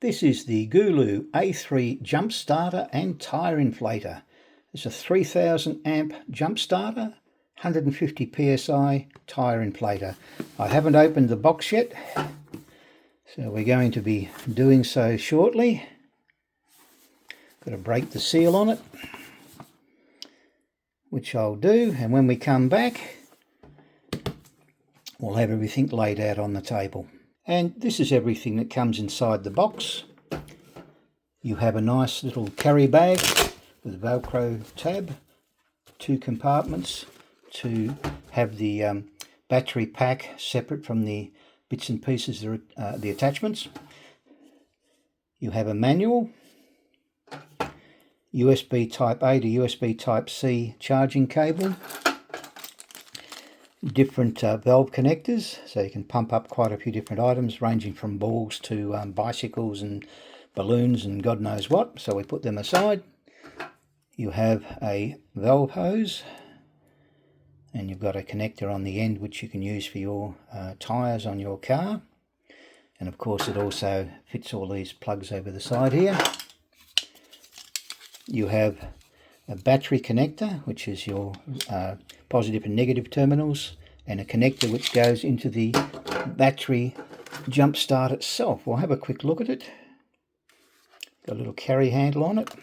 This is the Gooloo A3 jump starter and tyre inflator. It's a 3000 amp jump starter, 150 psi tyre inflator. I haven't opened the box yet, so we're going to be doing so shortly. Got to break the seal on it, which I'll do, and when we come back we'll have everything laid out on the table. And this is everything that comes inside the box. You have a nice little carry bag with a Velcro tab, 2 compartments to have the battery pack separate from the bits and pieces, the attachments. You have a manual, USB type A to USB type C charging cable, different valve connectors, so you can pump up quite a few different items ranging from balls to bicycles and balloons and God knows what, so we put them aside. You have a valve hose, and you've got a connector on the end which you can use for your tyres on your car, and of course it also fits all these plugs over the side here. You have a battery connector, which is your positive and negative terminals, and a connector which goes into the battery jump start itself. We'll have a quick look at it. Got a little carry handle on it. There's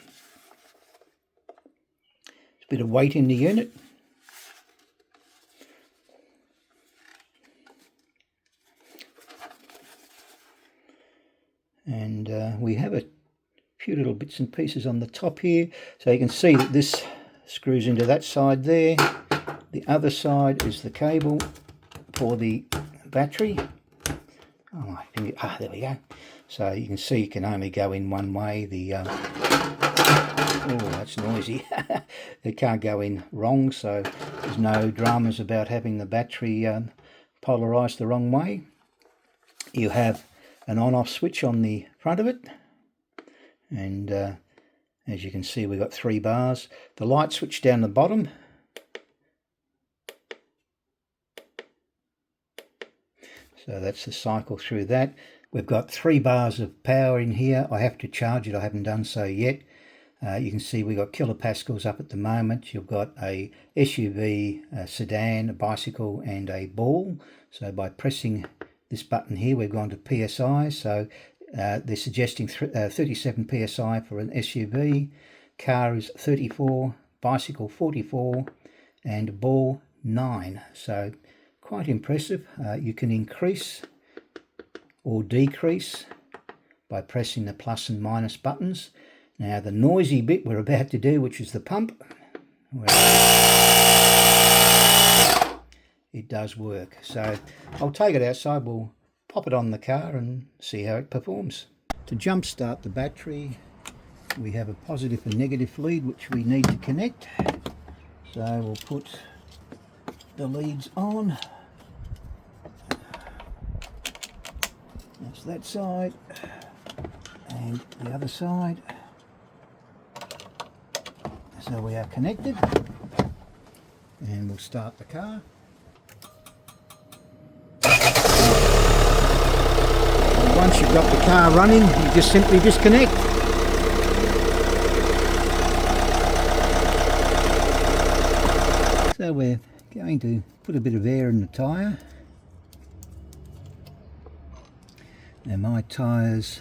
a bit of weight in the unit. And we have a few little bits and pieces on the top here, so you can see that this screws into that side there. The other side is the cable for the battery. Oh, there we go. So you can see it can only go in one way. The oh, that's noisy. It can't go in wrong, so there's no dramas about having the battery polarized the wrong way. You have an on-off switch on the front of it, and as you can see we've got 3 bars. The light switch down the bottom, so that's the cycle through that. We've got 3 bars of power in here. I have to charge it, I haven't done so yet. You can see we've got kilopascals up at the moment. You've got a SUV, a sedan, a bicycle and a ball. So by pressing this button here we've gone to PSI, so they're suggesting 37 psi for an SUV, car is 34, bicycle 44, and ball 9. So quite impressive. You can increase or decrease by pressing the plus and minus buttons. Now the noisy bit we're about to do, which is the pump, it does work. So I'll take it outside, we'll pop it on the car and see how it performs. To jump start the battery we have a positive and negative lead which we need to connect. So we'll put the leads on. That's that side and the other side. So we are connected, and we'll start the car. Once you've got the car running, you just simply disconnect. So we're going to put a bit of air in the tyre. Now my tyres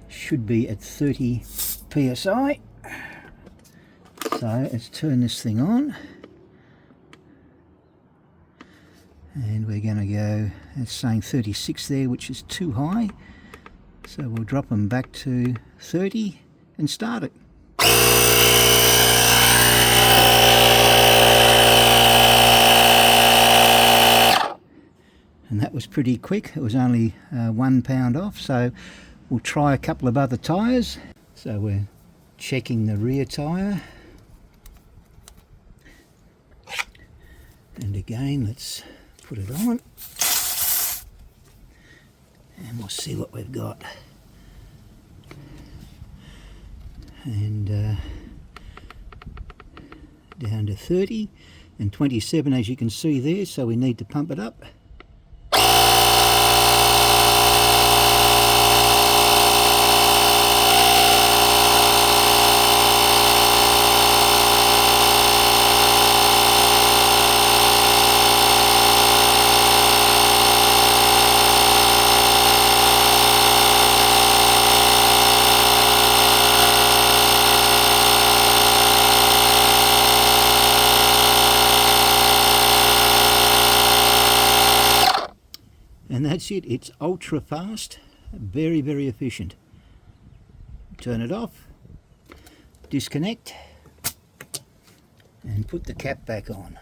should be at 30 psi. So let's turn this thing on. And we're going to go, it's saying 36 there, which is too high. So we'll drop them back to 30 and start it. And that was pretty quick. It was only 1 pound off. So we'll try a couple of other tyres. So we're checking the rear tyre. And again, let's put it on. And we'll see what we've got. And down to 30 and 27 as you can see there, so we need to pump it up. that's it. It's ultra fast, very, very efficient. Turn it off, disconnect, and put the cap back on.